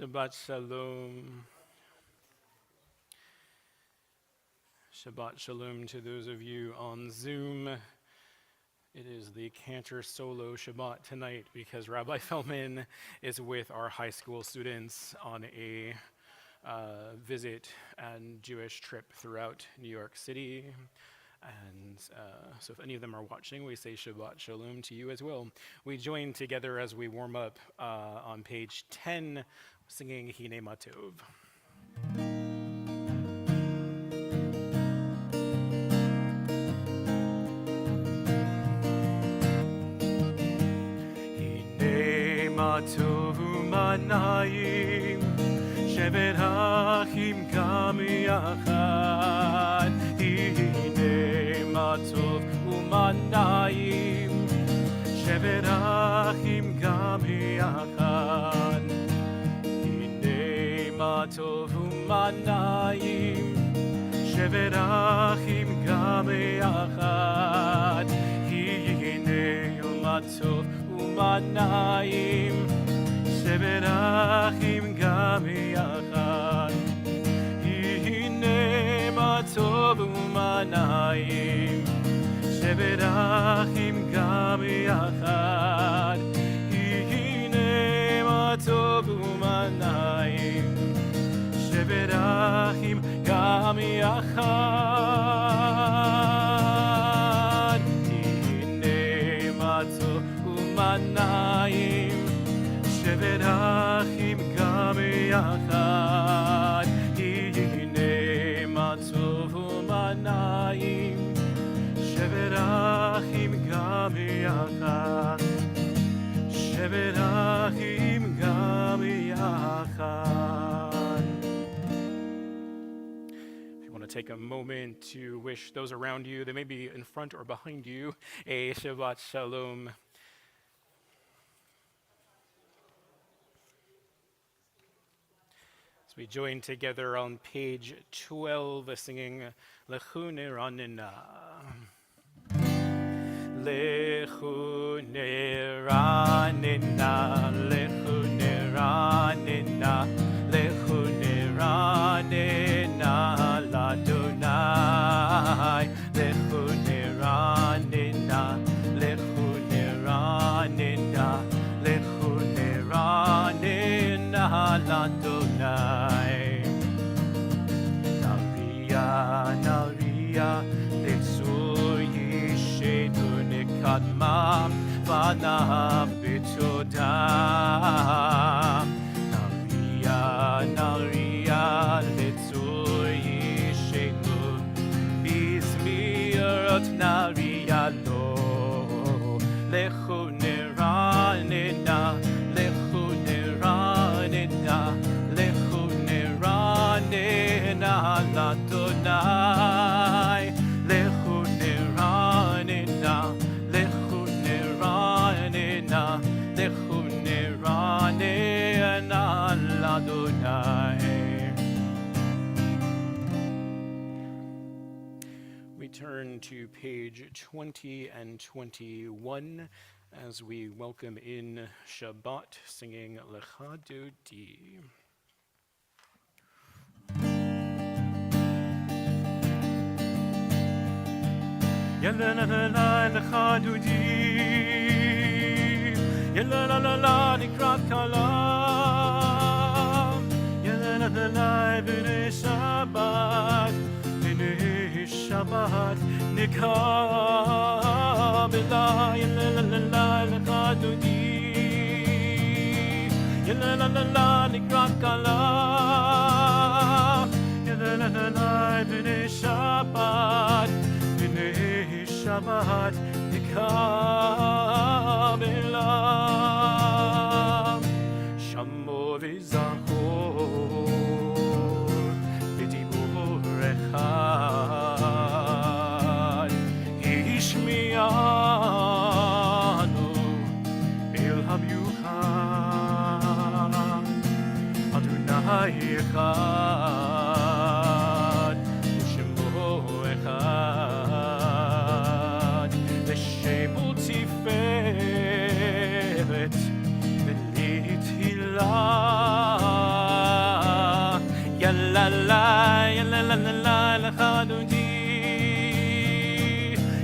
Shabbat Shalom. Shabbat Shalom to those of you on Zoom. It is the Cantor Solo Shabbat tonight because Rabbi Feldman is with our high school students on a visit and Jewish trip throughout New York City. And so if any of them are watching, we say Shabbat Shalom to you as well. We join together as we warm up on page 10, singing Hine Matov. Hine Matov u'manayim shevet hachim gam yachad. Hine Matov u'manayim shevet hachim gam yachad. Matov u'manayim shevet achim gam yachad. Hine matov u'manayim shevet achim gam yachad. Hine matov u'manayim shevet achim gam yachad. Hine matov u'manayim shevet achim gam yachad. Hine matov u'manayim shevet achim gam yachad. Hine matov u'manayim shevet achim gam yachad. Shevet achim gam yachad. Take a moment to wish those around you, they may be in front or behind you, a Shabbat Shalom. As we join together on page 12, singing Lechu Neranina. Lechu Neranina, Lechu Neranina, Lechu Neranina. Adonai, lechu neranina, lechu neranina, lechu neranina, Adonai. Naria, naria, letzur yishetu nekadma, vanav betoda. Naria, naria, letzur Naria lo lechu neranina, lechu neranina, lechu neranina, Adonai. Lechu neranina, lechu neranina, lechu neranina, Adonai. Turn to page 20 and 21 as we welcome in Shabbat, singing Lecha Dodi. Yalla la la la Lecha Dodi, Yalla la la la Nikrat Kalam, Yalla la la la B'nei Shabbat. Shabbat nikam elai la la la la lecha dodi, la la la la nikrat kala, la la la la b'nei Shabbat nikam elai shamo v'zachor b'dibur echad. Ishmianu el habyuchad, Adonai echad, u'shemo echad, l'shemo tiferet v'lithilah.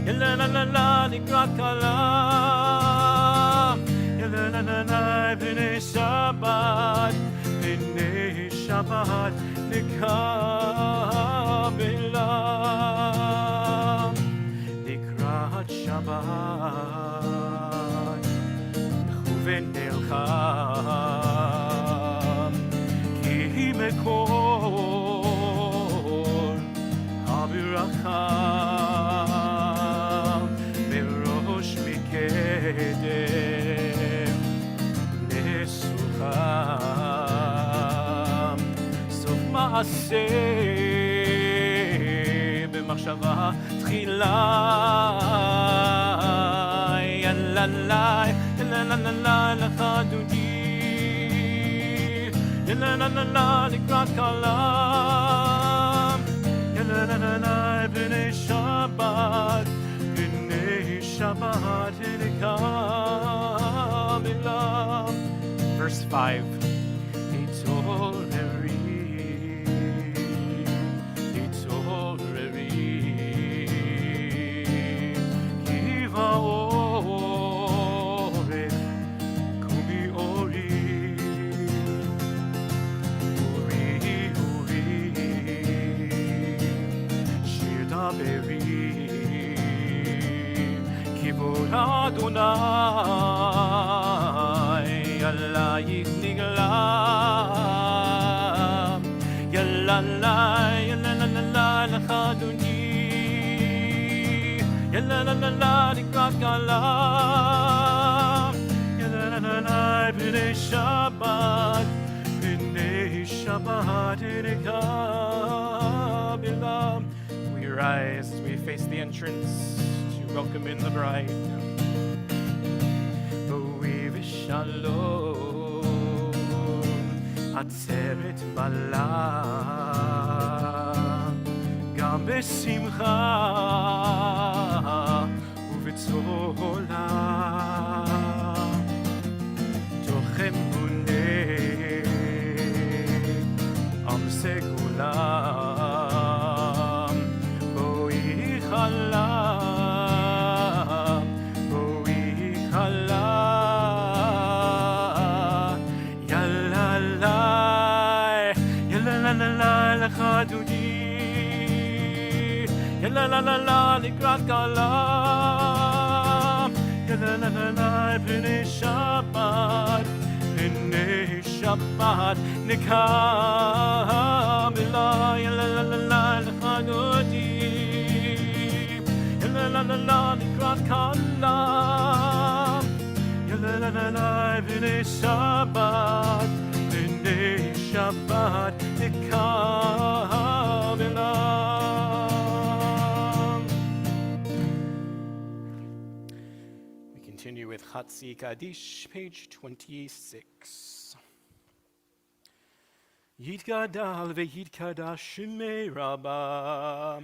la la la la לקראת כלה la la la la בני שבת בני שבת נקבלה לקראת שבת מכוון נלחם כי מקור הברכה מראש מקדם נסוכם סוף מעשה במחשבה תחילה יללה יללה לך דודי יללה לקראת כלה יללה בני שבת בני שבת נקבלה. Verse 5 אדוני עלייך נגלה יללה יללה לך אדוני יללה לקראת כלה יללה בני שבת בני שבת נקבלה. We rise as we face the entrance to welcome in the bride. שלום עצרת מלאה גם בשמחה ובצהולה תוך אמונה עם סגולה בואי חלה בואי חלה לך דודי יללה לה לה לקראת כלה יללה בני שבת בני שבת נקבלה יללה לך דודי יללה לה לקראת כלה יללה בני שבת בני שבת נקבלה. We continue with Chatzi Kaddish, page 26. Yitgadal ve'yitkadash shemei Rabbah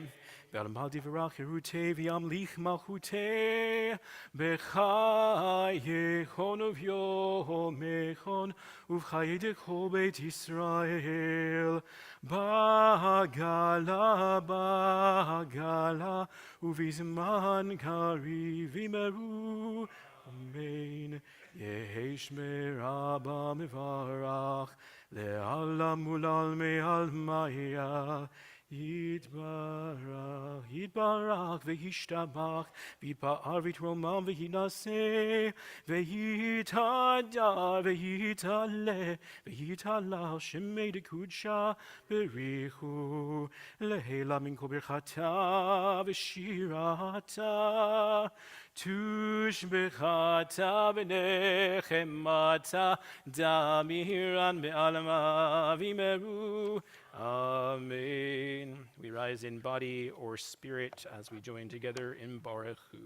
Ve'almal divrach yerutei v'yamlich malchutei b'chayechon uv'yomechon uv'chayei kol beit Yisrael ba'gala uv'izman kariv v'imeru amen. Yehi shmei Rabbah mevarach le'alam ulal me'almaya Yitbarach, Yitbarach, V'yishtabach, V'yitpa'ar v'yitromam, v'yinaseh, v'yitadar, v'yitaleh, v'yitalal, shemei dekudsha, berichu, lehela min kol birchata, v'shirata, tushbechata, v'nechemata, damiran be'alama, v'imeru, Amen. We rise in body or spirit as we join together in Baruch Hu.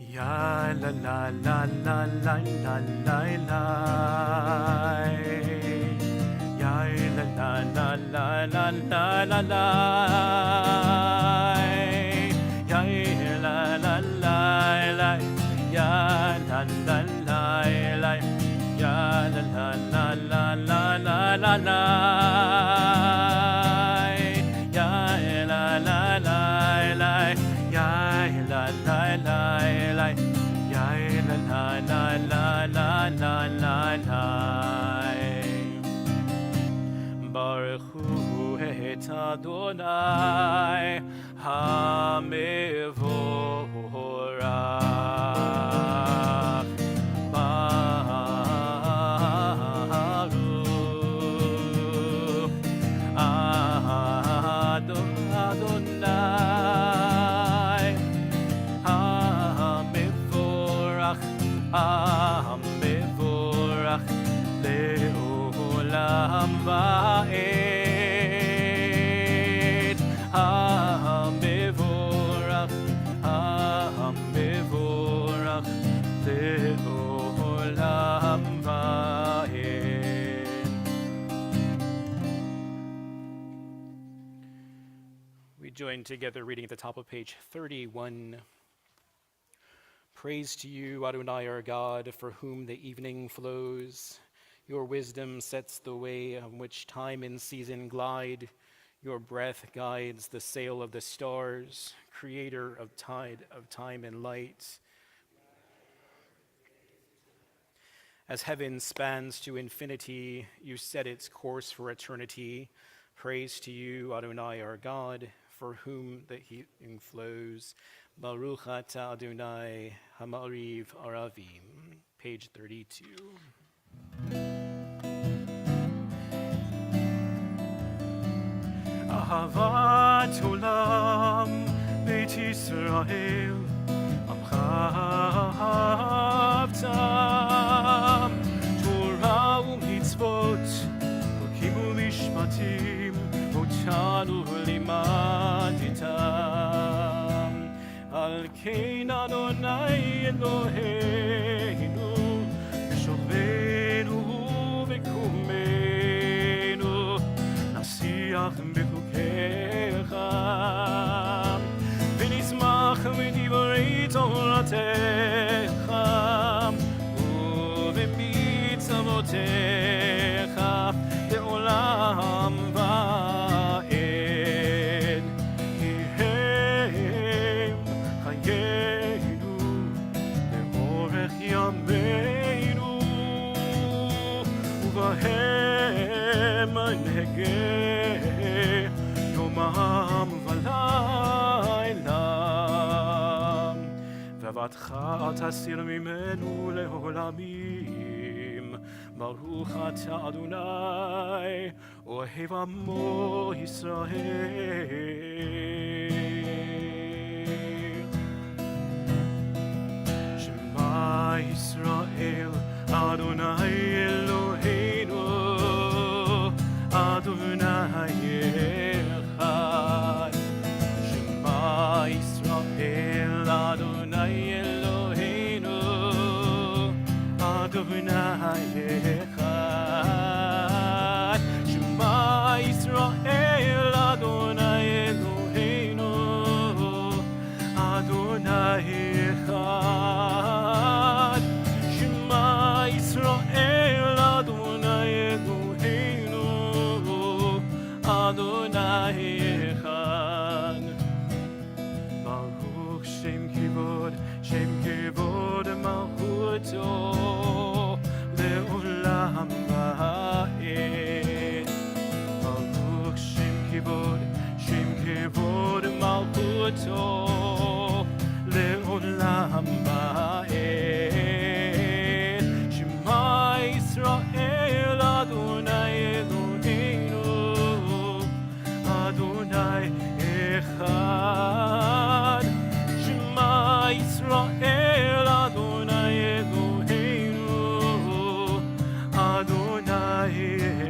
Ya la la la la la la la la. Ya la la la la la la la la. Ya la la la la. Ya la la la la. Ya la la la la la la la la. Ya la la la la la la, ya la la la la la la la. Baruch hu et Adonai HaMevorach. Baruch Adonai HaMevorach. HaMevorach le'olam va'ed. HaMevorach. HaMevorach le'olam va'ed. We join together reading at the top of page 31. Praise to you, Adonai our God, for whom the evening flows. Your wisdom sets the way on which time and season glide. Your breath guides the sail of the stars, creator of tide of time and light. As heaven spans to infinity, you set its course for eternity. Praise to you, Adonai our God, for whom the evening flows. Baruch atah Adonai Hamariv Aravim, page 32. Ahavat olam Beit Yisrael Amcha ahavtam Torah u'mitzvot Chokim u'mishpatim Otanu limaditam Al kein Adonai Eloheinu B'shovenu v'kumenu Nasiach b'chukecha V'nismach v'divrei Toratecha U'v'mitzvotecha Le'olam va'ed. Ki hem chayenu Le'orech yameinu Uvahem nehegeh Yomam v'layla V'avatcha tasir mimenu le'olamim. Baruch atah Adonai Ohev amo Yisrael. Shema Yisrael Adonai Eloheinu Adonai echad. Shema Yisrael Adonai Eloheinu Adonai echad. Shema Yisrael Adonai Eloheinu Adonai echad. Shema Yisrael Adonai Eloheinu Adonai echad. Baruch Shem Kivod Malchuto Le'olam va'ed. Baruch Shem Kivod Malchuto Le'olam va'ed. Shema Yisrael Adonai Eloheinu Adonai echad. Shema Yisrael Adonai Eloheinu Adonai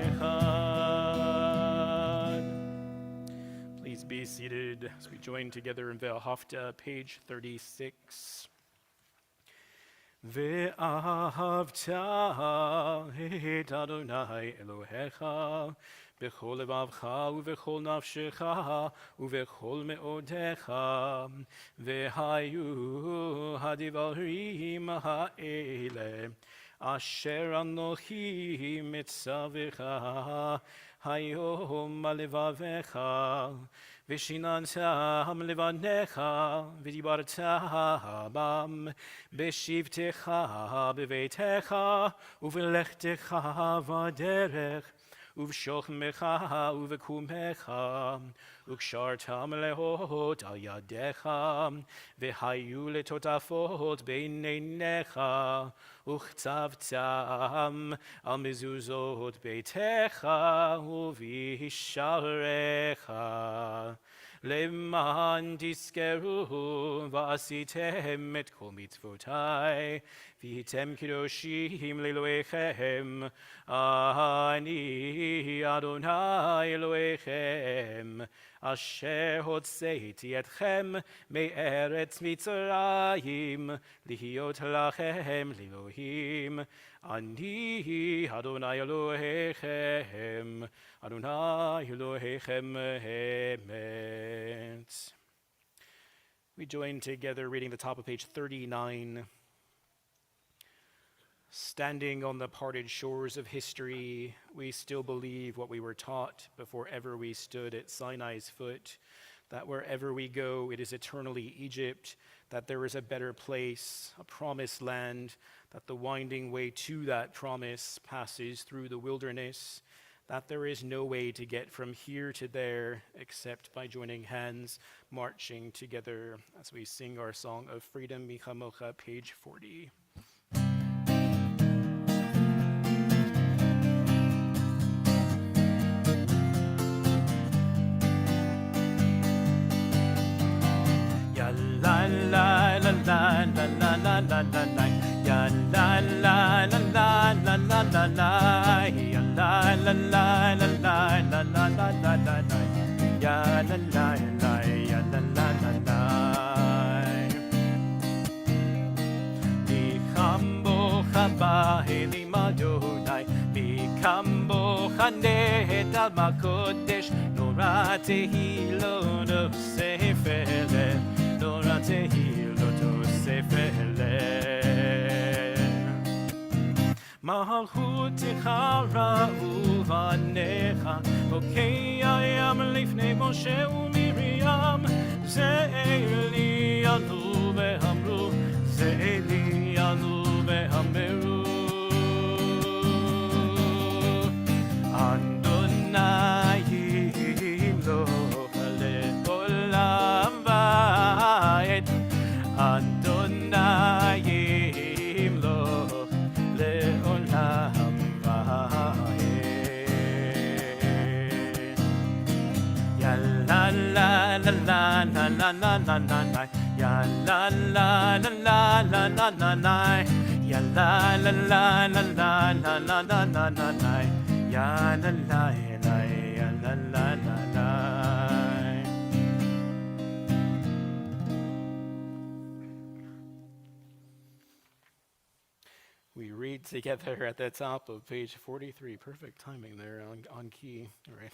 echad. Please be seated as we join together in Ve'ahavta, page 36. Ve'ahavta et Adonai Elohecha b'chol levavcha u'v'chol nafshecha u'v'chol me'odecha ve'hayu hadivarim ha'ele asher anochi mitzavecha hayom alevavecha ושיננתם לבניך, ודיברת בם, בשבתך בביתך, ובלכתך בדרך, ובשוכבך ובקומך, וקשרתם להות על ידיך, והיו לטוטפות בין עיניך, וכתבתם על מזוזות ביתך ובשעריך. למען תזכרו ועשיתם את כל מצוותי, והייתם קדושים לאלוהיכם, אני אדוני אלוהיכם, אשר הוצאתי אתכם מארץ מצרים, להיות לכם לאלוהים. אני אדוני אלוהיכם, אדוני אלוהיכם אמת. We join together reading the top of page 39. Standing on the parted shores of history, we still believe what we were taught before ever we stood at Sinai's foot, that wherever we go, it is eternally Egypt, that there is a better place, a promised land, that the winding way to that promise passes through the wilderness, that there is no way to get from here to there except by joining hands, marching together as we sing our song of freedom, Micha Mocha, page 40. La la la la la la la la la la, ya la la la la la la la la, ya la la la la la la la la la la, ya la la la ya la la la la. Bichambo chaba elim Adonai, bichambo chanet al makodesh, noratehi lo no sefele. מלכותך ראו בניך, חוקי הים לפני משה ומרים, זה אלי ענו ואמרו, זה אלי ענו ואמרו, אדוני ימלוך לעולם ועד, אדוני ימלוך לעולם ועד. יא לה לה לה לה לה לה לה לה לה, יא לה לה לה לה לה לה לה לה, יא לה לה לה לה לה לה לה לה לה לה לה, יא לה לה לה יא לה לה לה לה. We read together at the top of page 43. Perfect timing there on key. All right.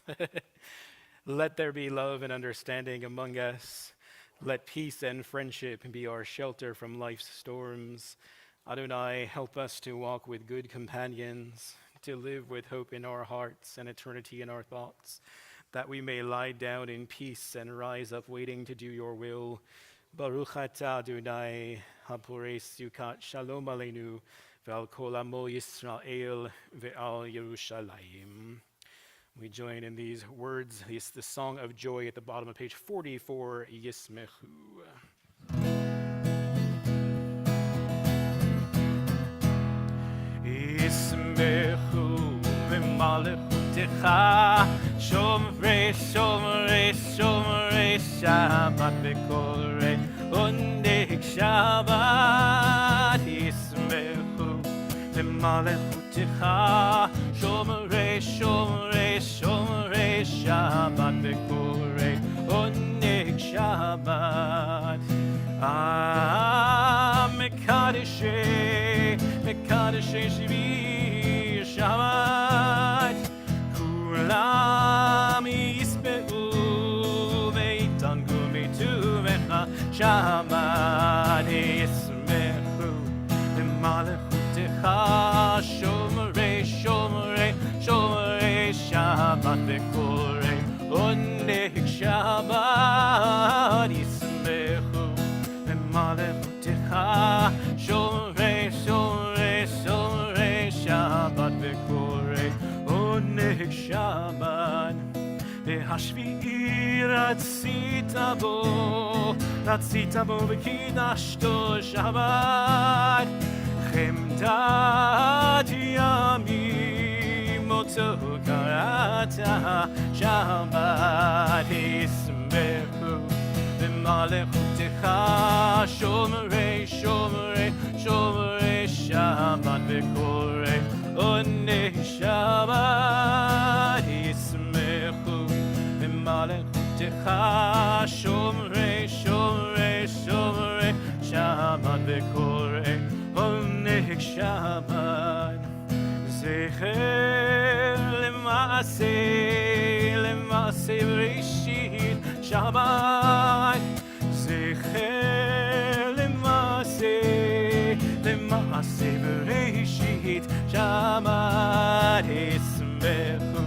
Let there be love and understanding among us. Let peace and friendship be our shelter from life's storms. Adonai, help us to walk with good companions, to live with hope in our hearts and eternity in our thoughts, that we may lie down in peace and rise up waiting to do your will. Baruch atah Adonai, haporei sukat shalom aleinu, ve'al kol amo Yisrael ve'al Yerushalayim. We join in these words, the song of joy at the bottom of page 44, Yismechu. Yismechu v'malechutecha, shomrei, shomrei, shomrei, Shabbat v'korei, oneg Shabbat. Yismechu v'malechutecha, shomrei, shomrei, shomrei, Shabbat v'korei, oneg Shabbat. Mekadeshei, Mekadeshei Shvi Shabbat, Kulam yispe'u ve'yitangu mituvecha Shabbat. Yismechu v'malechutecha, shomrei, shomrei, shomrei, Shabbat v'korei, oneg Shabbat. השביעי רצית בו וקידשתו שבת, חמדת ימים אותו קראת שבת, ישמחו במלכותך שומרי שבת וקוראי עוני שבת, ישמחו במלכותך שומרי שבת וקוראי עוני שבת, זכר למעשה בראשית שבת, זכר למעשה בראשית שבת, ישמחו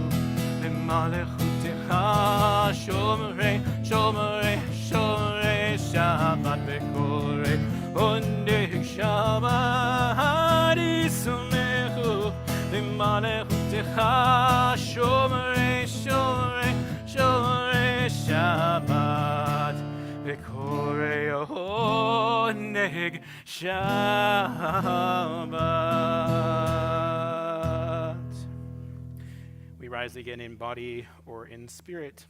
במלכותך שומרי שבת וקוראי עונג שבת, ישמחו במלכותך שומרי שבת וקוראי עונג Shabbat. We rise again in body or in spirit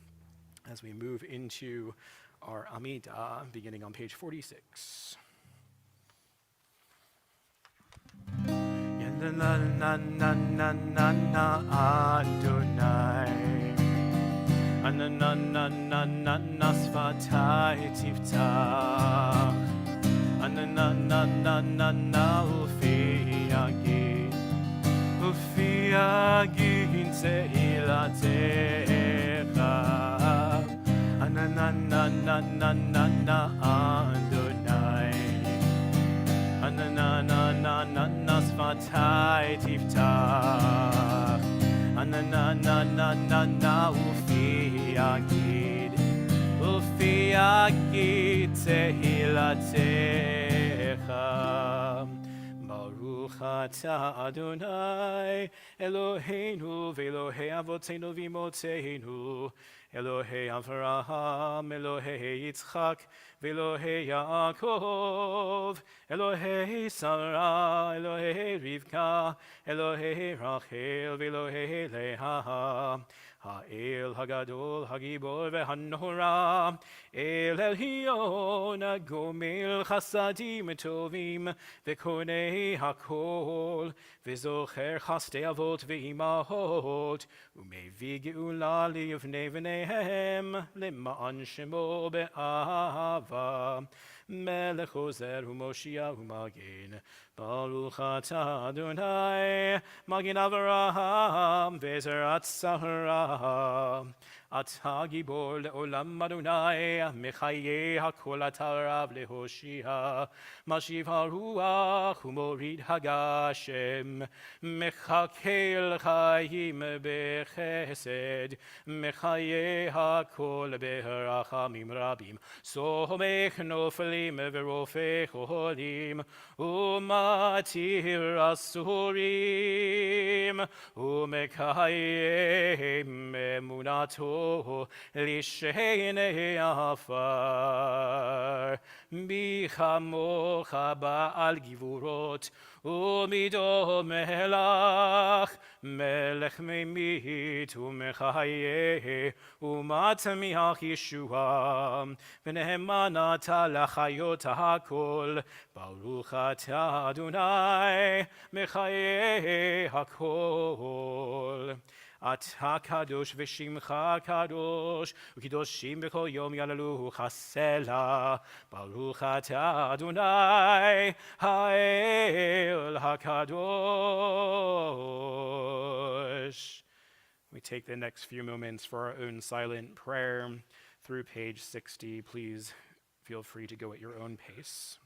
as we move into our Amidah, beginning on page 46. Adonai שפתי תפתח, ופי יגיד תהילתך, אדוני שפתי תפתח, ופי יגיד תהילתך. ברוך אתה אדוני אלוהינו ואלוהי אבותינו ואמותינו, אלוהי אברהם, אלוהי יצחק ואלוהי יעקב, אלוהי שרה, אלוהי רבקה, אלוהי רחל ואלוהי לאה, האל הגדול, הגיבור והנורא, אל עליון הגומל חסדים טובים וקונה הכל, וזוכר חסדי אבות ואימהות, ומביא גאולה לבני בניהם למען שמו באהבה, מלך עוזר ומושיע ומגן. ברוך אתה אדוני מגן אברהם וזרעת שרה, אתה גיבור לעולם אדוני, מחיי הכל אתה רב להושיע, משיב הרוח ומוריד הגשם, מחכה לחיים בחסד, מחיי הכל ברחמים רבים, סומך נופלים ורופא חולים, ומתיר אסורים, ומקיים אמונתו לשני עפר. מי כמוך בעל גבורות ומידו מלך, מלך ממית ומחיה ומצמיח ישועה, ונאמן אתה לחיות הכל. ברוך אתה אדוני מחיה הכל. אתה קדוש ושמך קדוש, וקדושים בכל יום יעללוך הסלע. ברוך אתה אדוני האל הקדוש. We take the next few moments for our own silent prayer through page 60. Please feel free to go at your own pace.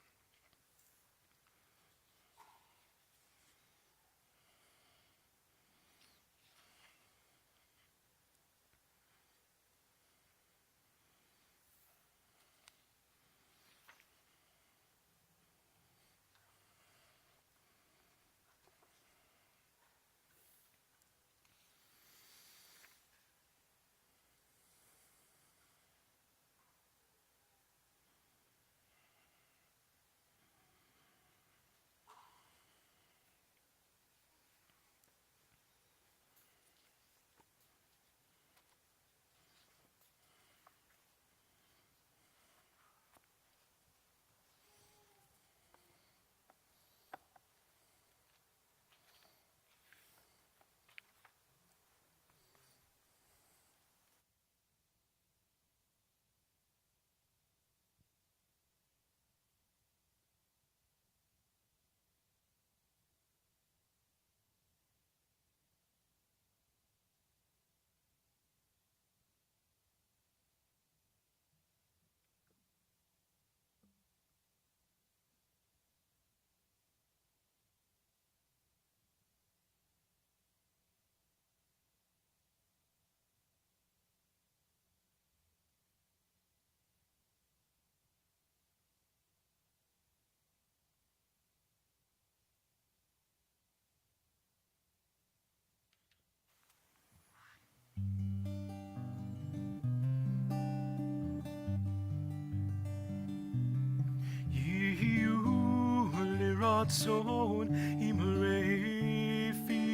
liratzon imrefi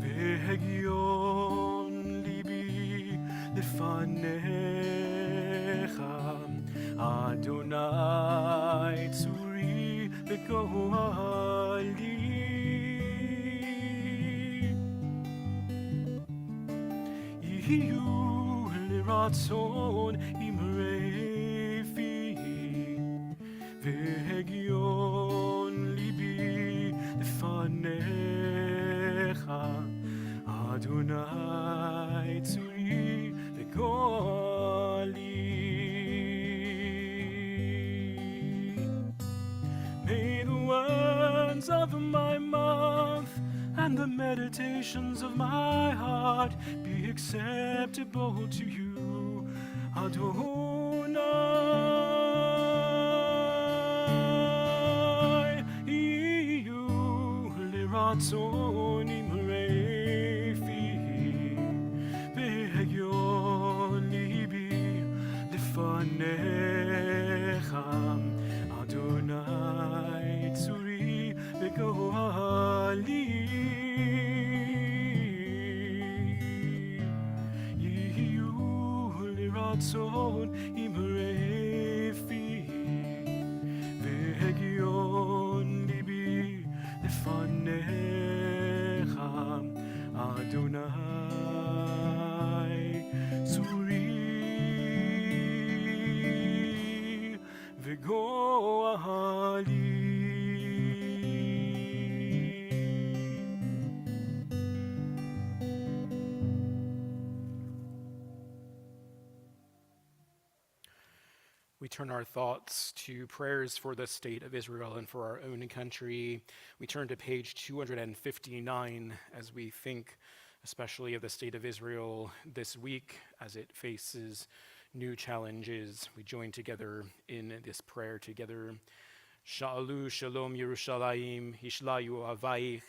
vehegion libi lefanecha Adonai tzuri vegoali Yiyu liratzon imrefi vehegion libi lefanecha Adonai tzuri vegoali May the words of my mouth and the meditations of my heart be acceptable to you, Adonai. Iyu liratzon imrefi vehegion libi lefanecha Adonai tzuri vegoali Yiyu liratzon imrefi vehegion libi lefanecha Adonai tzuri vegoali We turn our thoughts to prayers for the state of Israel and for our own country. We turn to page 259 as we think especially of the state of Israel this week as it faces new challenges. We join together in this prayer together. Sha'alu shalom Yerushalayim, hishlayu avaich.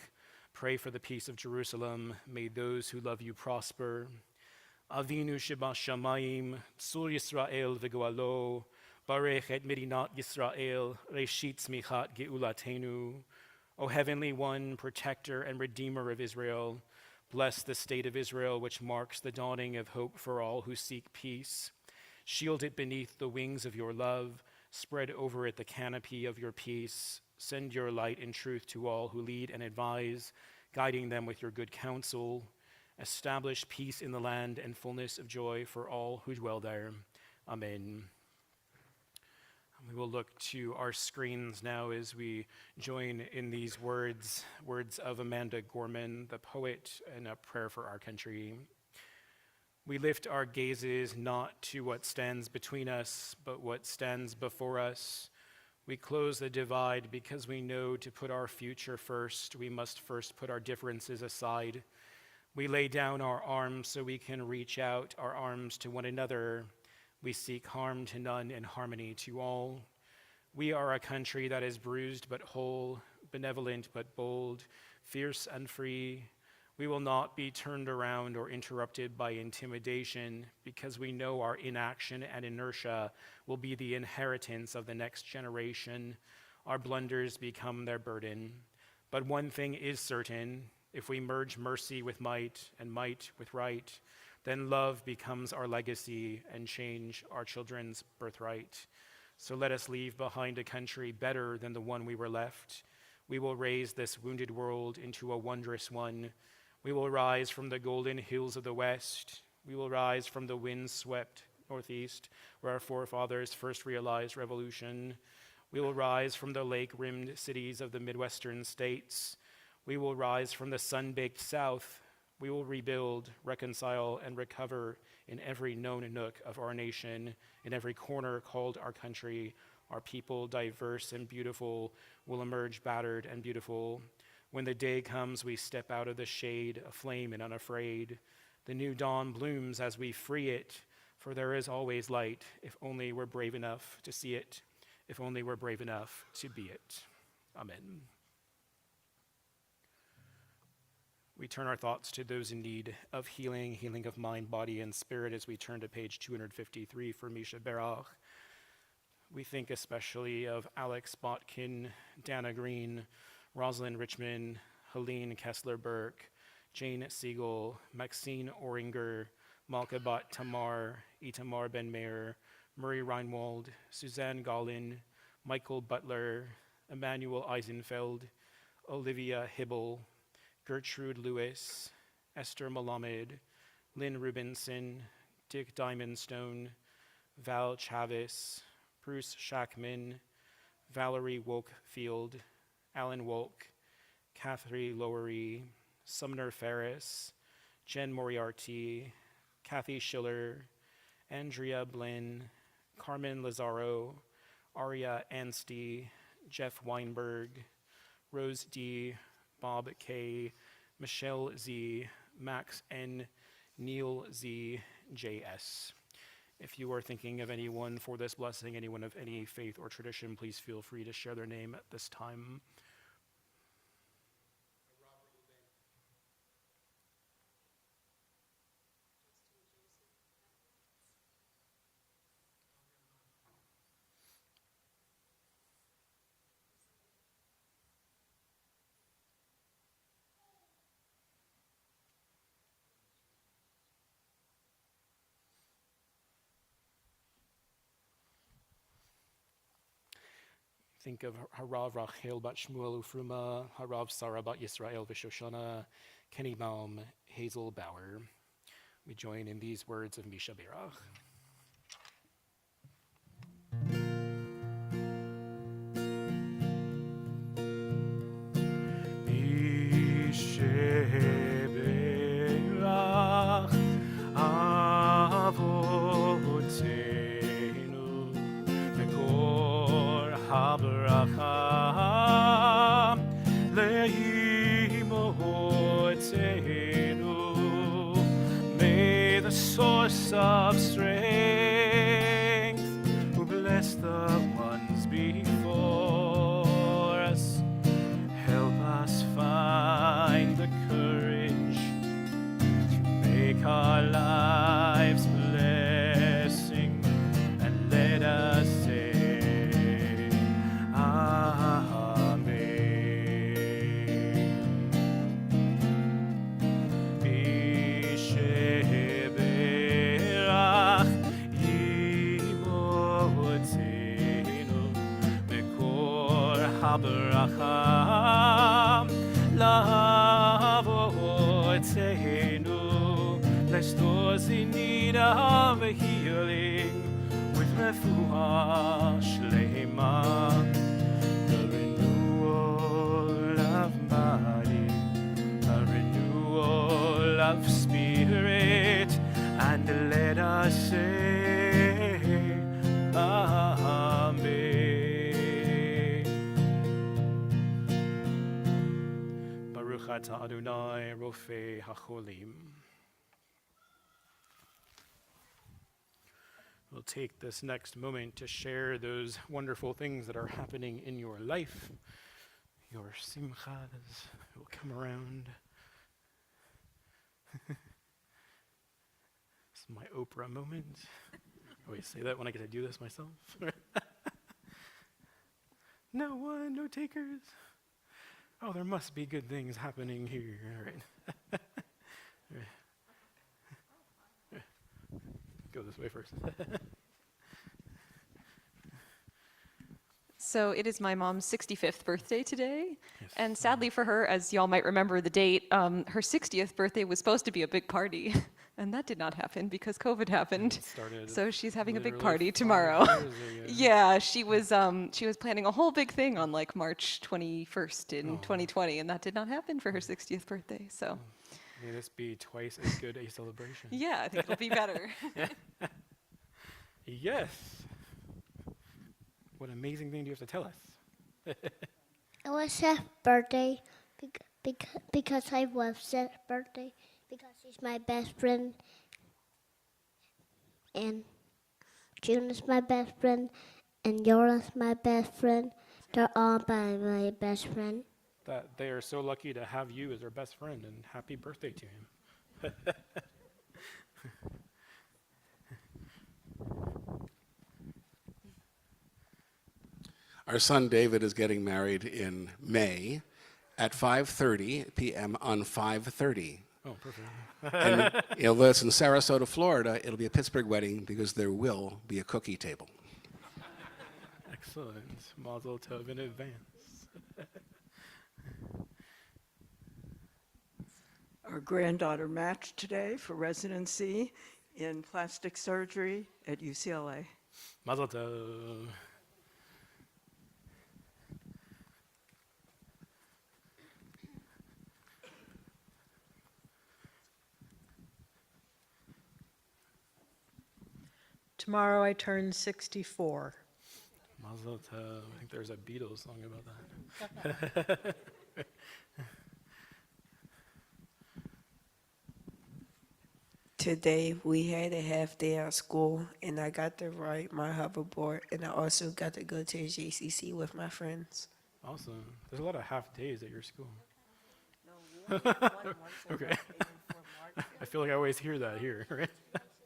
Pray for the peace of Jerusalem. May those who love you prosper. Avinu shebashamayim, tzur Yisrael v'goalo. Barech et Medinat Yisrael, Reshit Tzmichat Geulatenu. O Heavenly One, Protector and Redeemer of Israel, bless the state of Israel, which marks the dawning of hope for all who seek peace. Shield it beneath the wings of your love. Spread over it the canopy of your peace. Send your light and truth to all who lead and advise, guiding them with your good counsel. Establish peace in the land and fullness of joy for all who dwell there. Amen. We will look to our screens now as we join in these words of Amanda Gorman, the poet, and a prayer for our country. We lift our gazes not to what stands between us, but what stands before us. We close the divide because we know to put our future first, we must first put our differences aside. We lay down our arms so we can reach out our arms to one another. We seek harm to none and harmony to all. We are a country that is bruised but whole, benevolent but bold, fierce and free. We will not be turned around or interrupted by intimidation because we know our inaction and inertia will be the inheritance of the next generation. Our blunders become their burden. But one thing is certain, if we merge mercy with might and might with right, then love becomes our legacy and change our children's birthright. So let us leave behind a country better than the one we were left. We will raise this wounded world into a wondrous one. We will rise from the golden hills of the west. We will rise from the wind-swept northeast, where our forefathers first realized revolution. We will rise from the lake-rimmed cities of the Midwestern states. We will rise from the sun-baked south. We will rebuild, reconcile, and recover in every known nook of our nation, in every corner called our country. Our people, diverse and beautiful, will emerge battered and beautiful. When the day comes, we step out of the shade, aflame and unafraid. The new dawn blooms as we free it, for there is always light, if only we're brave enough to see it, if only we're brave enough to be it. Amen. We turn our thoughts to those in need of healing of mind, body, and spirit as we turn to page 253 for Misha Berach. We think especially of Alex Botkin, Dana Green, Rosalind Richmond, Helene Kessler-Burke, Jane Siegel, Maxine Oringer, Malka Bat Tamar, Itamar Ben-Meir, Murray Reinwald, Suzanne Gollin, Michael Butler, Emmanuel Eisenfeld, Olivia Hibble, Gertrude Lewis, Esther Malamed, Lynn Rubinson, Dick Diamondstone, Val Chavis, Bruce Shackman, Valerie Wokefield, Alan Wolk, Catherine Lowery, Sumner Ferris, Jen Moriarty, Kathy Schiller, Andrea Blinn, Carmen Lazaro, Aria Anstey, Jeff Weinberg, Rose D, Bob K, Michelle Z, Max N, Neil Z, JS. If you are thinking of anyone for this blessing, anyone of any faith or tradition, please feel free to share their name at this time. Think of Harav Rachel bat Shmuel Ufruma, Harav Sarah bat Yisrael Vishoshana, Kenny Baum, Hazel Bauer. We join in these words of Misha Berach. Misha Berach Avotenu Mekor HaBracha Leimotenu. May the source of strength who bless the ones before us help us find the courage to make our lives blessing, and let us say Amen. Bisheberach Imotenu Mekor HaBracha Lavotenu. Bless those in need of a healing with refuah shlema, the renewal of body, a renewal of spirit, and let us say Amen. Baruch atah Adonai Rofei HaCholim. We'll take this next moment to share those wonderful things that are happening in your life, your simchas will come around. It's my Oprah moment. I always say that when I get to do this myself. No one, no takers. Oh, there must be good things happening here. All right. Go this way first. So it is my mom's 65th birthday today. Yes. And sadly for her, as y'all might remember the date, her 60th birthday was supposed to be a big party. And that did not happen because COVID happened. So she's having a big party tomorrow. Yeah, she was planning a whole big thing on like March 21st in 2020, and that did not happen for her 60th birthday. So may this be twice as good a celebration. yeah, I think it'll be better. Yes. What amazing thing do you have to tell us? It was Seth's birthday because I love Seth's birthday because he's my best friend, and June is my best friend, and Yora's my best friend. They're all my best friend. That they are so lucky to have you as their best friend, and happy birthday to him. Our son David is getting married in May at 5:30 p.m. on 5:30. Oh, perfect. And although it's in Sarasota, Florida, it'll be a Pittsburgh wedding because there will be a cookie table. Excellent. Mazel tov in advance. Our granddaughter matched today for residency in plastic surgery at UCLA. Mazel tov. Tomorrow I turn 64. Mazel tov. I think there's a Beatles song about that. Today we had a half day at school and I got to ride my hoverboard and I also got to go to a JCC with my friends. Awesome. There's a lot of half days at your school. Okay. I feel like I always hear that here, right?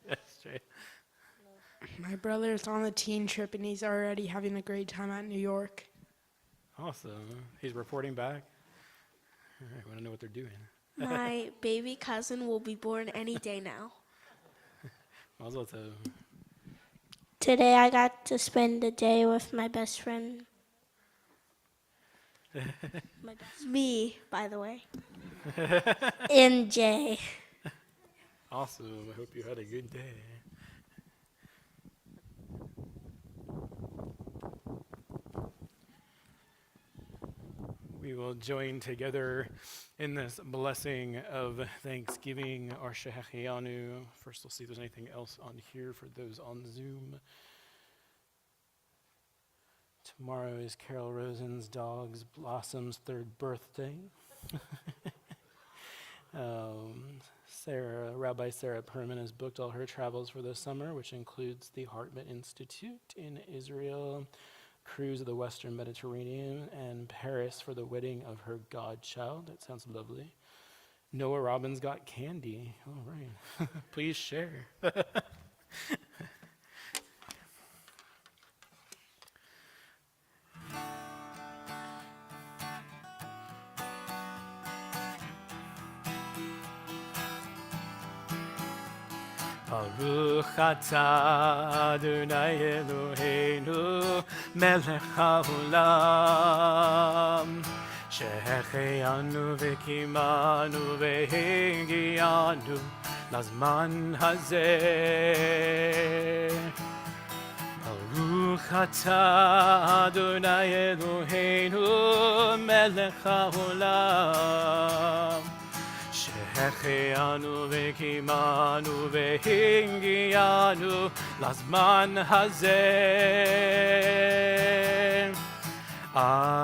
Yes, Jay. My brother's on a teen trip and he's already having a great time at New York. Awesome. He's reporting back. All right, I want to know what they're doing. My baby cousin will be born any day now. Mazel tov. Today I got to spend the day with my best friend. Me, by the way. And Jay. Awesome. I hope you had a good day. We will join together in this blessing of Thanksgiving, our Shehechianu. First, we'll see if there's anything else on here for those on Zoom. Tomorrow is Carol Rosen's dog's Blossom's third birthday. Rabbi Sarah Perman has booked all her travels for the summer, which includes the Hartman Institute in Israel, cruise of the Western Mediterranean, and Paris for the wedding of her godchild. That sounds lovely. Noah Robbins got candy. All right. Please share. Baruch atah Adonai Eloheinu melech haolam שהחיינו וקיימנו והגיענו לזמן הזה. ברוך אתה אדוני אלוהינו מלך העולם שהחיינו וקיימנו והגיענו לזמן הזה. Amen.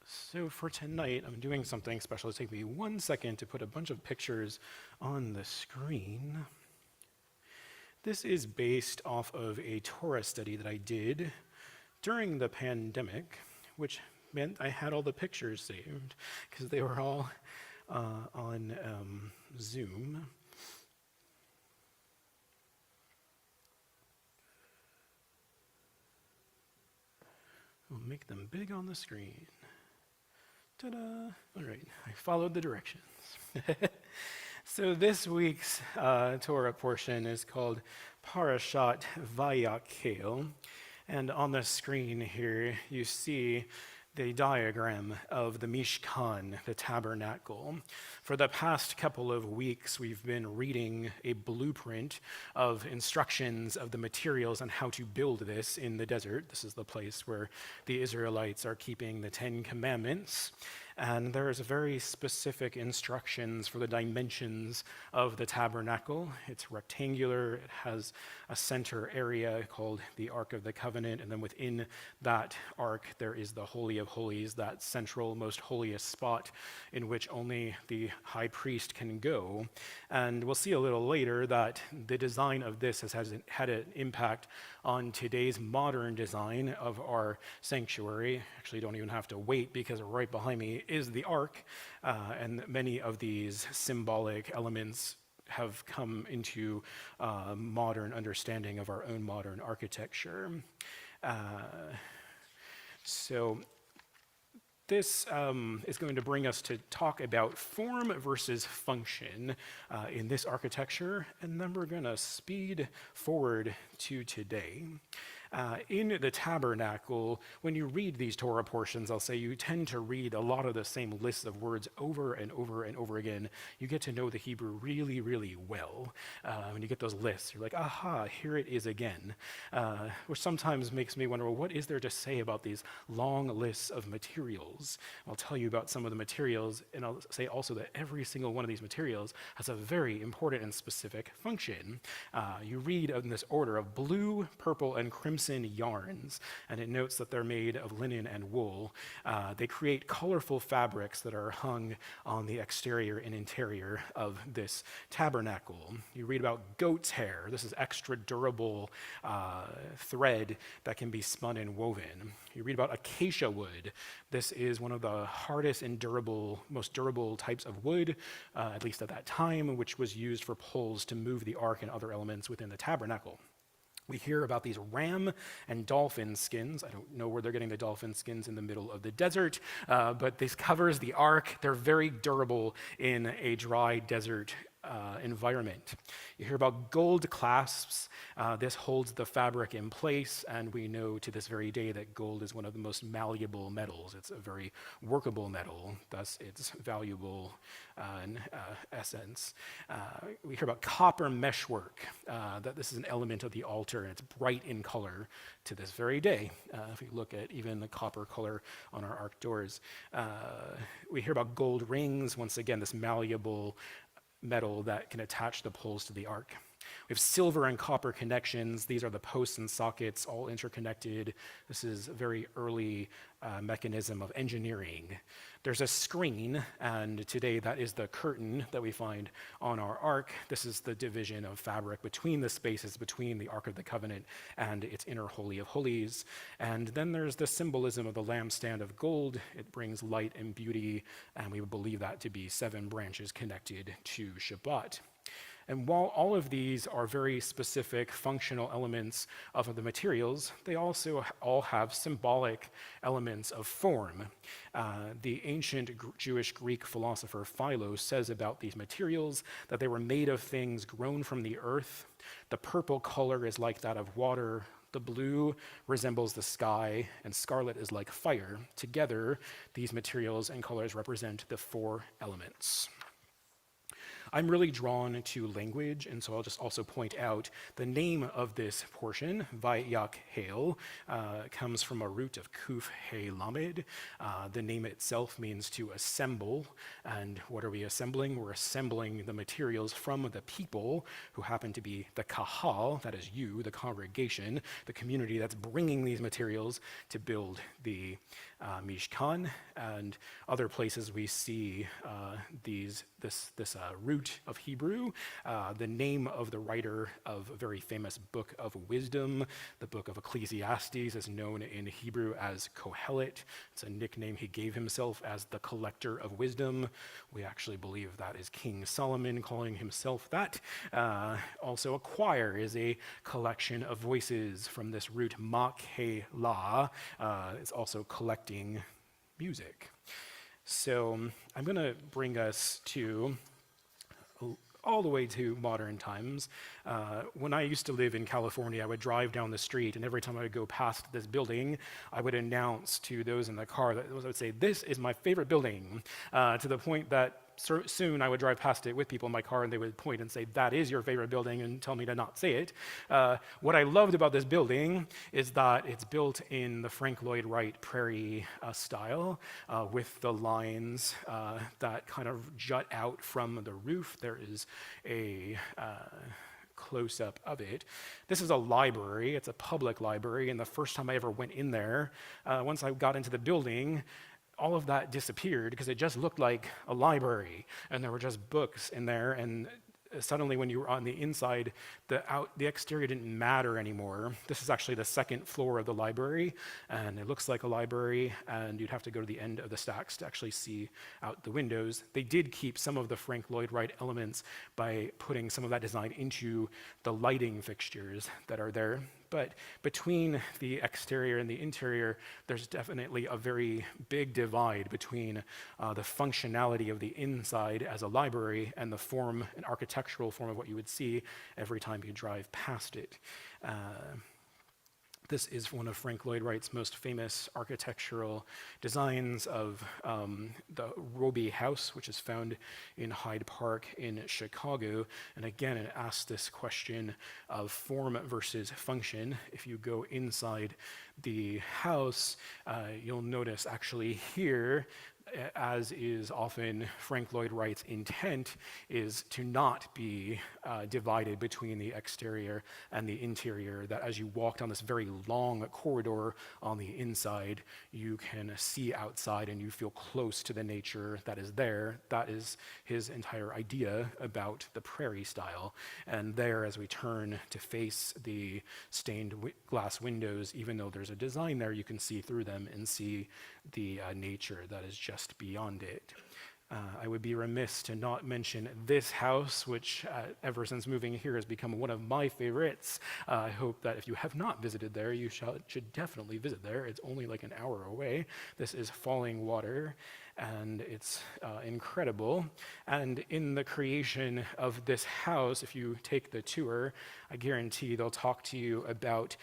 So for tonight, I'm doing something special. It'll take me 1 second to put a bunch of pictures on the screen. This is based off of a Torah study that I did during the pandemic, which meant I had all the pictures saved because they were all on Zoom. We'll make them big on the screen. Ta-da! All right, I followed the directions. So this week's Torah portion is called Parashat Vayakhel, and on the screen here you see the diagram of the Mishkan, the tabernacle. For the past couple of weeks, we've been reading a blueprint of instructions of the materials on how to build this in the desert. This is the place where the Israelites are keeping the 10 Commandments. And there's very specific instructions for the dimensions of the tabernacle. It's rectangular, it has a center area called the Ark of the Covenant, and then within that ark there is the Holy of Holies, that central, most holiest spot in which only the high priest can go. And we'll see a little later that the design of this has had an impact on today's modern design of our sanctuary. Actually, you don't even have to wait because right behind me is the ark, and many of these symbolic elements have come into modern understanding of our own modern architecture. So this is going to bring us to talk about form versus function in this architecture, and then we're going to speed forward to today. In the tabernacle, when you read these Torah portions, I'll say you tend to read a lot of the same lists of words over and over and over again. You get to know the Hebrew really, really well. When you get those lists, you're like, aha, here it is again. Which sometimes makes me wonder, well, what is there to say about these long lists of materials? I'll tell you about some of the materials, and I'll say also that every single one of these materials has a very important and specific function. You read in this order of blue, purple, and crimson yarns, and it notes that they're made of linen and wool. They create colorful fabrics that are hung on the exterior and interior of this tabernacle. You read about goat's hair. This is extra durable thread that can be spun and woven. You read about acacia wood. This is one of the hardest and most durable types of wood, at least at that time, which was used for poles to move the ark and other elements within the tabernacle. We hear about these ram and dolphin skins. I don't know where they're getting the dolphin skins in the middle of the desert, but this covers the ark. They're very durable in a dry desert environment. You hear about gold clasps. This holds the fabric in place, and we know to this very day that gold is one of the most malleable metals. It's a very workable metal, thus its valuable in essence. We hear about copper meshwork, that this is an element of the altar, and it's bright in color to this very day. If we look at even the copper color on our ark doors. We hear about gold rings, once again, this malleable metal that can attach the poles to the ark. We have silver and copper connections. These are the posts and sockets, all interconnected. This is a very early mechanism of engineering. There's a screen, and today that is the curtain that we find on our ark. This is the division of fabric between the spaces between the Ark of the Covenant and its inner Holy of Holies. And then there's the symbolism of the lampstand of gold. It brings light and beauty, and we believe that to be 7 branches connected to Shabbat. And while all of these are very specific functional elements of the materials, they also all have symbolic elements of form. The ancient Jewish Greek philosopher Philo says about these materials that they were made of things grown from the earth. The purple color is like that of water. The blue resembles the sky, and scarlet is like fire. Together, these materials and colors represent the 4 elements. I'm really drawn to language, and so I'll just also point out the name of this portion, Vayak Hail, comes from a root of Kuf He Lamed. The name itself means to assemble, and what are we assembling? We're assembling the materials from the people who happen to be the Kahal, that is you, the congregation, the community that's bringing these materials to build the Mishkan, and other places we see this root of Hebrew. The name of the writer of a very famous book of wisdom, the book of Ecclesiastes, is known in Hebrew as Kohelet. It's a nickname he gave himself as the collector of wisdom. We actually believe that is King Solomon calling himself that. Also, a choir is a collection of voices from this root Mak-he-la. It's also collecting music. So I'm going to bring us to all the way to modern times. When I used to live in California, I would drive down the street, and every time I would go past this building, I would announce to those in the car that I would say, "This is my favorite building," to the point that soon I would drive past it with people in my car, and they would point and say, "That is your favorite building," and tell me to not say it. What I loved about this building is that it's built in the Frank Lloyd Wright Prairie style, with the lines that kind of jut out from the roof. There is a close-up of it. This is a library. It's a public library, and the first time I ever went in there, once I got into the building, all of that disappeared because it just looked like a library, and there were just books in there, and suddenly when you were on the inside, the exterior didn't matter anymore. This is actually the second floor of the library, and it looks like a library, and you'd have to go to the end of the stacks to actually see out the windows. They did keep some of the Frank Lloyd Wright elements by putting some of that design into the lighting fixtures that are there. But between the exterior and the interior, there's definitely a very big divide between the functionality of the inside as a library and the form, an architectural form of what you would see every time you drive past it. This is one of Frank Lloyd Wright's most famous architectural designs of the Roby House, which is found in Hyde Park in Chicago. And again, it asks this question of form versus function. If you go inside the house, you'll notice actually here, as is often Frank Lloyd Wright's intent, is to not be divided between the exterior and the interior, that as you walk down this very long corridor on the inside, you can see outside and you feel close to the nature that is there. That is his entire idea about the prairie style. And there, as we turn to face the stained glass windows, even though there's a design there, you can see through them and see the nature that is just beyond it. I would be remiss to not mention this house, which ever since moving here has become one of my favorites. I hope that if you have not visited there, you should definitely visit there. It's only like an hour away. This is Falling Water, and it's incredible. And in the creation of this house, if you take the tour, I guarantee they'll talk to you about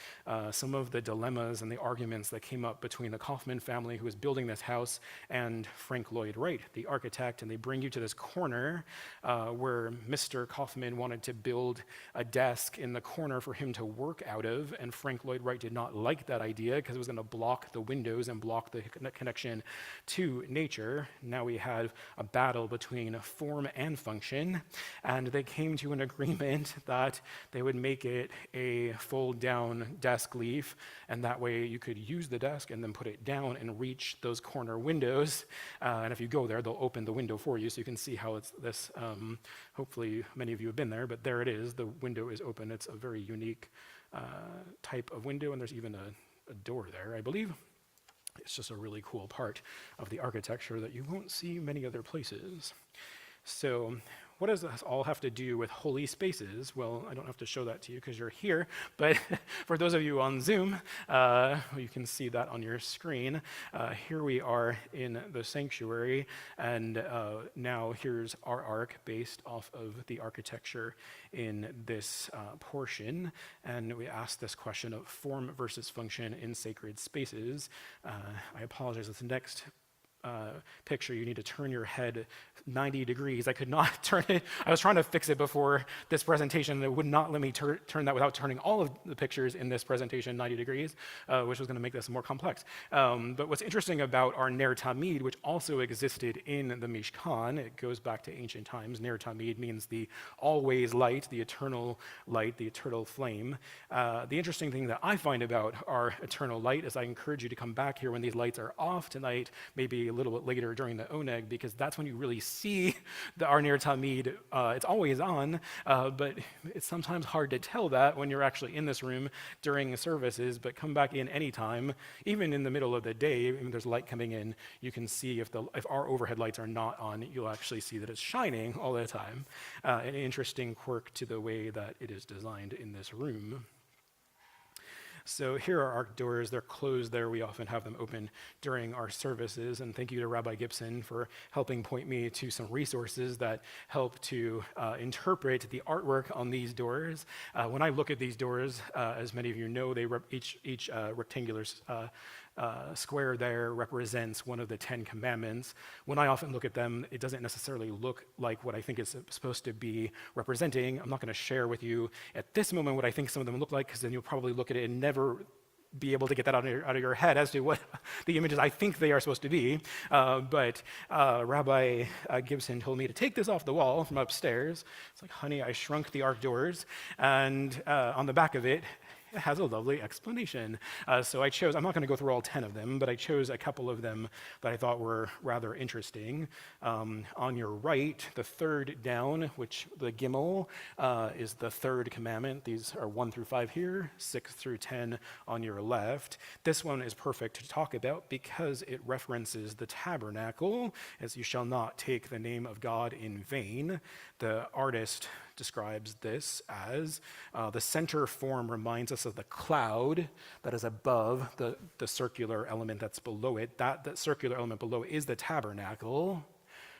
some of the dilemmas and the arguments that came up between the Kaufman family who was building this house and Frank Lloyd Wright, the architect. And they bring you to this corner where Mr. Kaufman wanted to build a desk in the corner for him to work out of, and Frank Lloyd Wright did not like that idea because it was going to block the windows and block the connection to nature. Now we have a battle between form and function, and they came to an agreement that they would make it a fold-down desk leaf, and that way you could use the desk and then put it down and reach those corner windows. And if you go there, they'll open the window for you so you can see how it's this. Hopefully many of you have been there, but there it is. The window is open. It's a very unique type of window, and there's even a door there, I believe. It's just a really cool part of the architecture that you won't see many other places. So what does this all have to do with holy spaces? Well, I don't have to show that to you because you're here, but for those of you on Zoom, you can see that on your screen. Here we are in the sanctuary, and now here's our ark based off of the architecture in this portion, and we ask this question of form versus function in sacred spaces. I apologize, this next picture, you need to turn your head 90 degrees. I could not turn it. I was trying to fix it before this presentation, and it would not let me turn that without turning all of the pictures in this presentation 90 degrees, which was going to make this more complex. But what's interesting about our Ner Tamid, which also existed in the Mishkan, it goes back to ancient times. Ner Tamid means the always light, the eternal flame. The interesting thing that I find about our eternal light is I encourage you to come back here when these lights are off tonight, maybe a little bit later during the Oneg, because that's when you really see our Ner Tamid. It's always on, but it's sometimes hard to tell that when you're actually in this room during the services, but come back in anytime, even in the middle of the day, when there's light coming in, you can see if our overhead lights are not on, you'll actually see that it's shining all the time. An interesting quirk to the way that it is designed in this room. So here are our doors. They're closed there. We often have them open during our services. And thank you to Rabbi Gibson for helping point me to some resources that help to interpret the artwork on these doors. When I look at these doors, as many of you know, each rectangular square there represents one of the 10 commandments. When I often look at them, it doesn't necessarily look like what I think it's supposed to be representing. I'm not going to share with you at this moment what I think some of them look like, because then you'll probably look at it and never be able to get that out of your head as to what the images I think they are supposed to be. But Rabbi Gibson told me to take this off the wall from upstairs. It's like, honey, I shrunk the ark doors, and on the back of it, it has a lovely explanation. So I chose, I'm not going to go through all 10 of them, but I chose a couple of them that I thought were rather interesting. On your right, the third down, which the Gimel is the third commandment. These are 1 through 5 here, 6 through 10 on your left. This one is perfect to talk about because it references the tabernacle, as you shall not take the name of God in vain. The artist describes this as the center form reminds us of the cloud that is above the circular element that's below it. That circular element below is the tabernacle.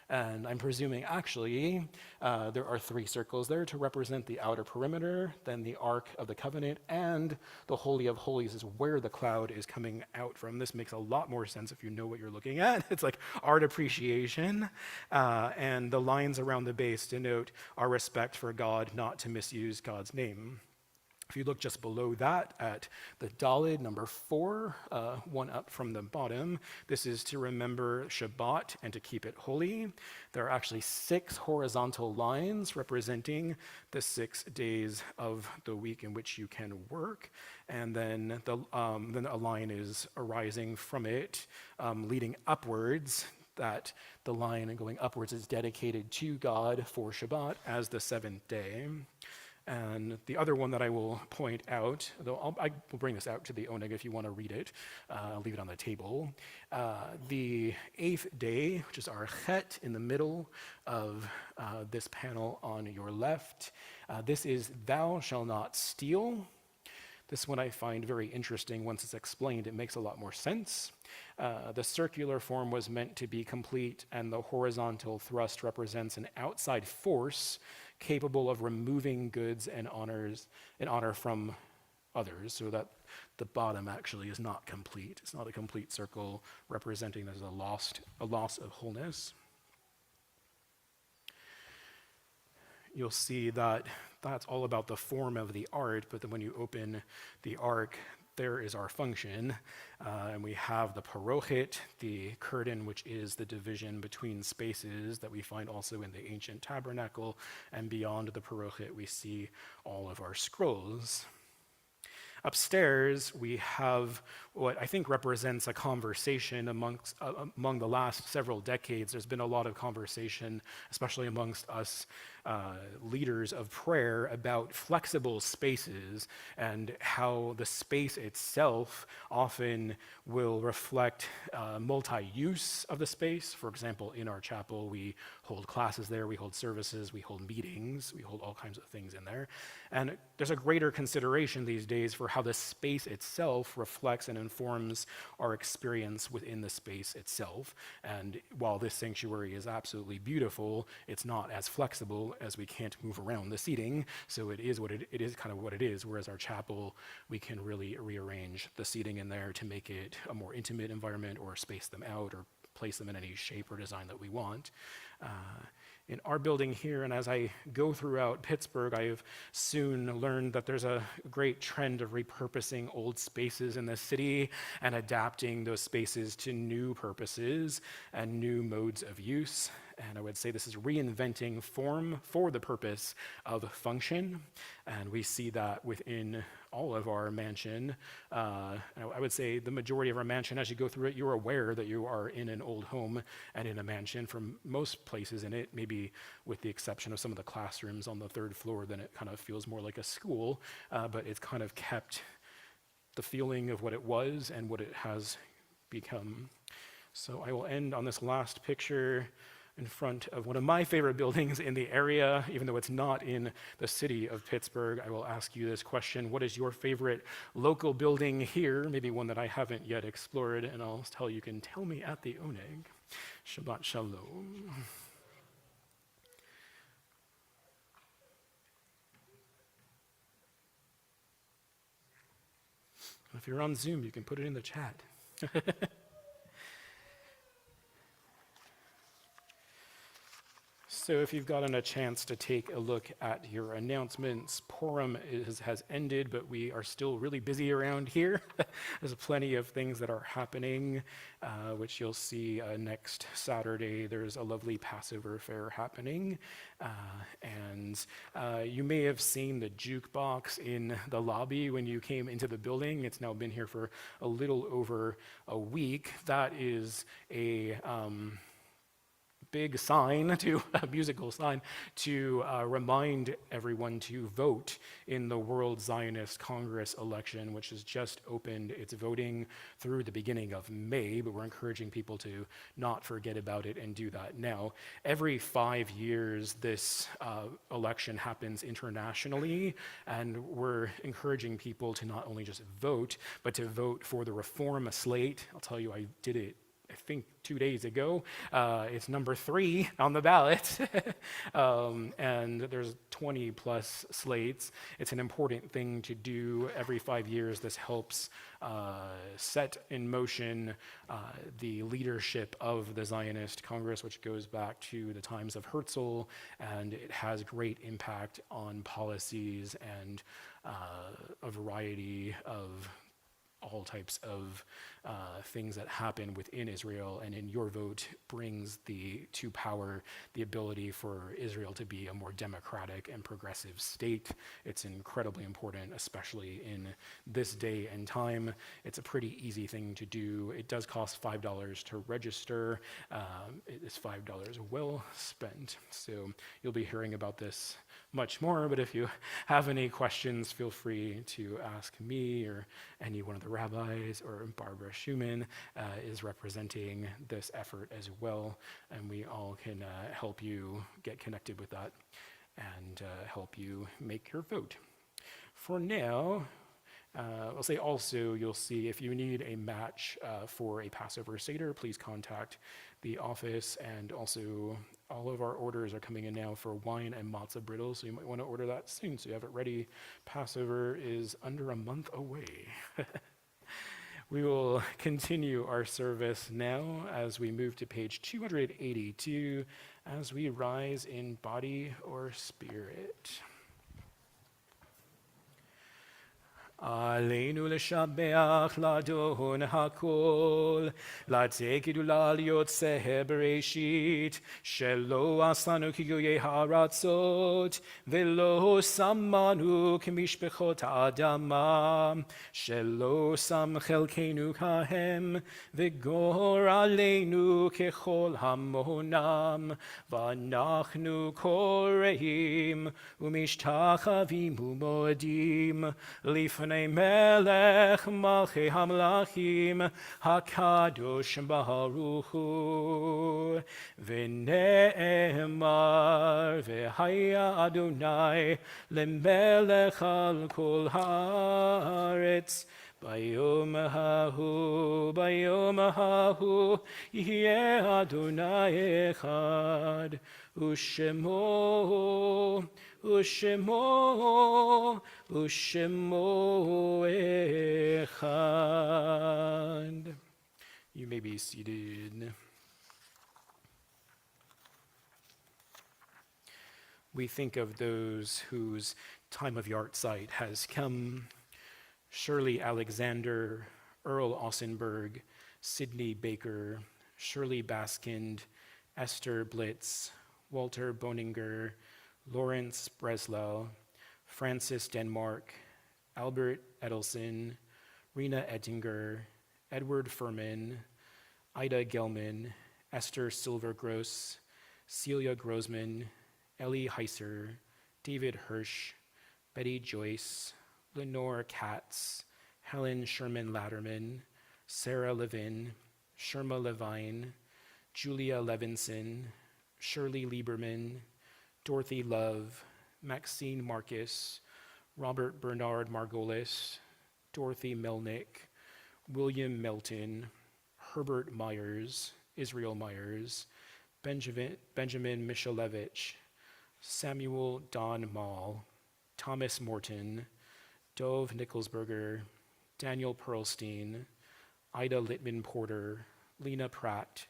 And I'm presuming actually there are 3 circles there to represent the outer perimeter, then the Ark of the Covenant, and the Holy of Holies is where the cloud is coming out from. This makes a lot more sense if you know what you're looking at. It's like art appreciation. And the lines around the base denote our respect for God, not to misuse God's name. If you look just below that at the Daled, number 4, one up from the bottom, this is to remember Shabbat and to keep it holy. There are actually 6 horizontal lines representing the 6 days of the week in which you can work. And then a line is arising from it, leading upwards. That the line going upwards is dedicated to God for Shabbat as the 7th day. And the other one that I will point out, though I will bring this out to the Oneg if you want to read it, I'll leave it on the table. The 8th day, which is our Chet in the middle of this panel on your left, this is thou shalt not steal. This one I find very interesting. Once it's explained, it makes a lot more sense. The circular form was meant to be complete, and the horizontal thrust represents an outside force capable of removing goods and honor from others, so that the bottom actually is not complete. It's not a complete circle representing there's a loss of wholeness. You'll see that that's all about the form of the art, but then when you open the ark, there is our function, and we have the parochet, the curtain, which is the division between spaces that we find also in the ancient tabernacle, and beyond the parochet we see all of our scrolls. Upstairs, we have what I think represents a conversation among the last several decades. There's been a lot of conversation, especially amongst us leaders of prayer, about flexible spaces and how the space itself often will reflect multi-use of the space. For example, in our chapel, we hold classes there, we hold services, we hold meetings, we hold all kinds of things in there. And there's a greater consideration these days for how the space itself reflects and informs our experience within the space itself. And while this sanctuary is absolutely beautiful, it's not as flexible as we can't move around the seating. So it is kind of what it is. Whereas our chapel, we can really rearrange the seating in there to make it a more intimate environment, or space them out, or place them in any shape or design that we want. In our building here, and as I go throughout Pittsburgh, I've soon learned that there's a great trend of repurposing old spaces in the city and adapting those spaces to new purposes and new modes of use. And I would say this is reinventing form for the purpose of function. And we see that within all of our mansion. I would say the majority of our mansion, as you go through it, you're aware that you are in an old home and in a mansion. For most places in it, maybe with the exception of some of the classrooms on the 3rd floor, then it kind of feels more like a school. But it's kind of kept the feeling of what it was and what it has become. So I will end on this last picture in front of one of my favorite buildings in the area, even though it's not in the city of Pittsburgh. I will ask you this question: what is your favorite local building here? Maybe one that I haven't yet explored, and I'll tell you can tell me at the Oneg. Shabbat Shalom. If you're on Zoom, you can put it in the chat. So if you've gotten a chance to take a look at your announcements, Purim has ended, but we are still really busy around here. There's plenty of things that are happening, which you'll see next Saturday. There's a lovely Passover fair happening. And you may have seen the jukebox in the lobby when you came into the building. It's now been here for a little over a week. That is a big sign, a musical sign, to remind everyone to vote in the World Zionist Congress election, which has just opened its voting through the beginning of May, but we're encouraging people to not forget about it and do that now. Every 5 years, this election happens internationally, and we're encouraging people to not only just vote, but to vote for the reform slate. I'll tell you, I did it I think 2 days ago. It's number 3 on the ballot, and there's 20 plus slates. It's an important thing to do every 5 years. This helps set in motion the leadership of the Zionist Congress, which goes back to the times of Herzl, and it has great impact on policies and a variety of all types of things that happen within Israel, and in your vote brings to power the ability for Israel to be a more democratic and progressive state. It's incredibly important, especially in this day and time. It's a pretty easy thing to do. It does cost $5 to register. It is $5 well spent. So you'll be hearing about this much more, but if you have any questions, feel free to ask me or any one of the rabbis, or Barbara Schumann is representing this effort as well, and we all can help you get connected with that and help you make your vote. For now, I'll say also, you'll see if you need a match for a Passover Seder, please contact the office, and also all of our orders are coming in now for wine and matzah brittle, so you might want to order that soon so you have it ready. Passover is under a month away. We will continue our service now as we move to page 282 as we rise in body or spirit. עלינו לשבח לאדון הכל, לתת גדולה ליוצא בראשית, שלא עשנו כגויי הארצות, ולא שמנו כמשפחות האדמה, שלא שם חלקנו כהם, וגורלנו ככל המונם, ואנחנו קוראים ומשתחווים ומועדים לפני מלך מלכי המלכים הקדוש ברוך הוא, ונאמר והיה אדוני למלך על כל הארץ. ביום ההוא יהיה אדוני אחד, ושמו אחד. You may be seated. We think of those whose time of yahrzeit has come. Shirley Alexander, Earl Ossenberg, Sidney Baker, Shirley Baskind, Esther Blitz, Walter Boninger, Lawrence Breslau, Francis Denmark, Albert Edelson, Rena Ettinger, Edward Furman, Ida Gelman, Esther Silvergross, Celia Grossman, Ellie Heiser, David Hirsch, Betty Joyce, Lenore Katz, Helen Sherman Latterman, Sarah Levin, Sherma Levine, Julia Levinson, Shirley Lieberman, Dorothy Love, Maxine Marcus, Robert Bernard Margolis, Dorothy Melnick, William Melton, Herbert Myers, Israel Myers, Benjamin Michalevich, Samuel Don Mall, Thomas Morton, Dove Nicholsberger, Daniel Perlstein, Ida Littman Porter, Lena Pratt,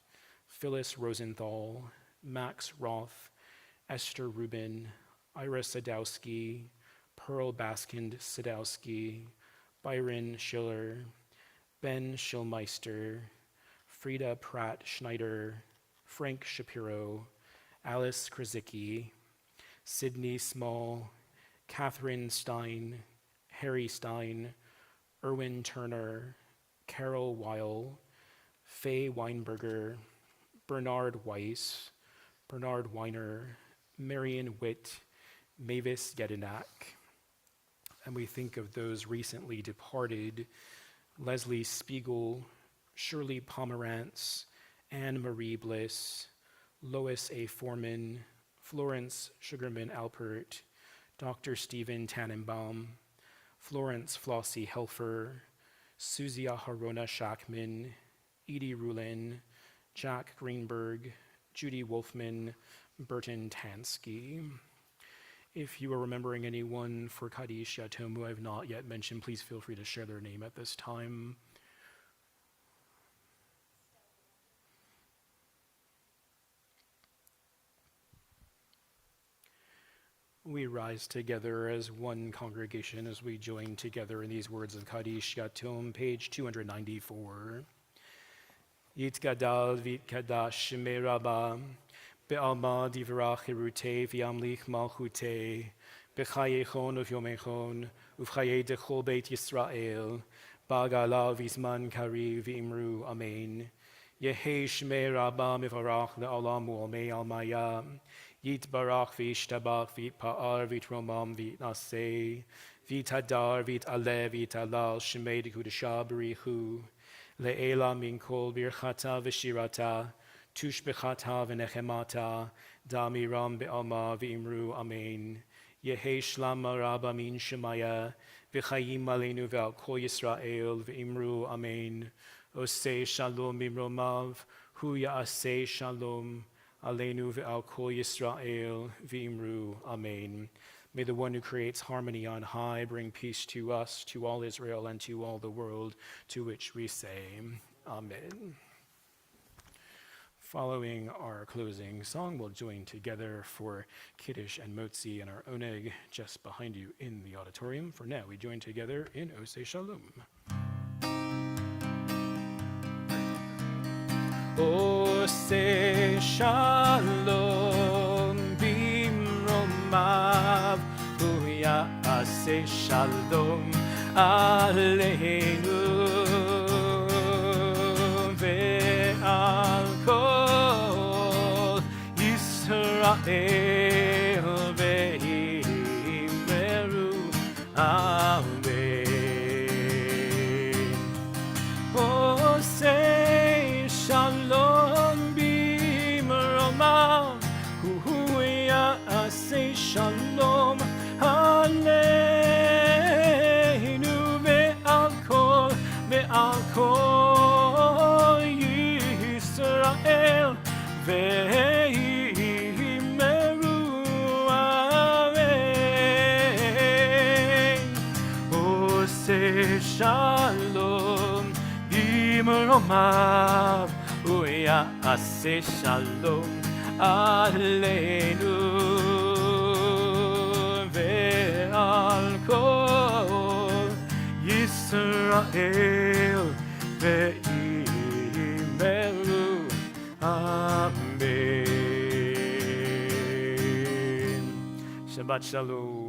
Phyllis Rosenthal, Max Roth, Esther Rubin, Ira Sadowski, Pearl Baskind Sadowski, Byron Schiller, Ben Schillmeister, Frida Pratt Schneider, Frank Shapiro, Alice Krasicki, Sydney Small, Catherine Stein, Harry Stein, Erwin Turner, Carol Weil, Faye Weinberger, Bernard Weiss, Bernard Weiner, Marion Witt, Mavis Yedinak. And we think of those recently departed: Leslie Spiegel, Shirley Pomerantz, Anne Marie Bliss, Lois A. Foreman, Florence Sugarman Alpert, Dr. Stephen Tannenbaum, Florence Flossie Helfer, Susie Harona Shackman, Edie Rulin, Jack Greenberg, Judy Wolfman, Burton Tansky. If you are remembering anyone for Kaddish Yatom who I have not yet mentioned, please feel free to share their name at this time. We rise together as one congregation as we join together in these words of Kaddish Yatom, page 294. Yitgadal v'yitkadash shemei Rabba, be'alma divrach hirute v'yamlich malchute, b'chayechon uv'yomechon, uv'chaye dechol beit Yisrael, ba'gala v'zman kari v'imru amen. Yehi shemei Rabba mivarach le'olam u'olmei almaya, Yitbarach v'yishtabach v'yitpa'ar v'yitromam v'yitnaseh, v'yitadar v'yitaleh v'yitalal shemei dekudesha b'richu, le'ela min kol birchata v'shirata, tushbechata v'nechemata, damiram be'alma v'imru amen. Yehi shlama rabba min shemaya, v'chayim aleinu ve'al kol Yisrael v'imru amen. Oseh shalom bimromav, hu ya'aseh shalom, aleinu ve'al kol Yisrael v'imru amen. May the one who creates harmony on high bring peace to us, to all Israel, and to all the world, to which we say, Amen. Following our closing song, we'll join together for Kiddush and Motzi and our Oneg just behind you in the auditorium. For now, we join together in Oseh Shalom. Oseh Shalom bimromav, hu ya'aseh shalom aleinu ve'al kol Yisrael ve'yimeru amen. Oseh Shalom bimromav, hu ya'aseh shalom aleinu ve'al kol Yisrael ve'yimeru amen. Oseh Shalom bimromav, hu ya'aseh shalom aleinu ve'al kol Yisrael ve'yimeru amen. Shabbat shalom.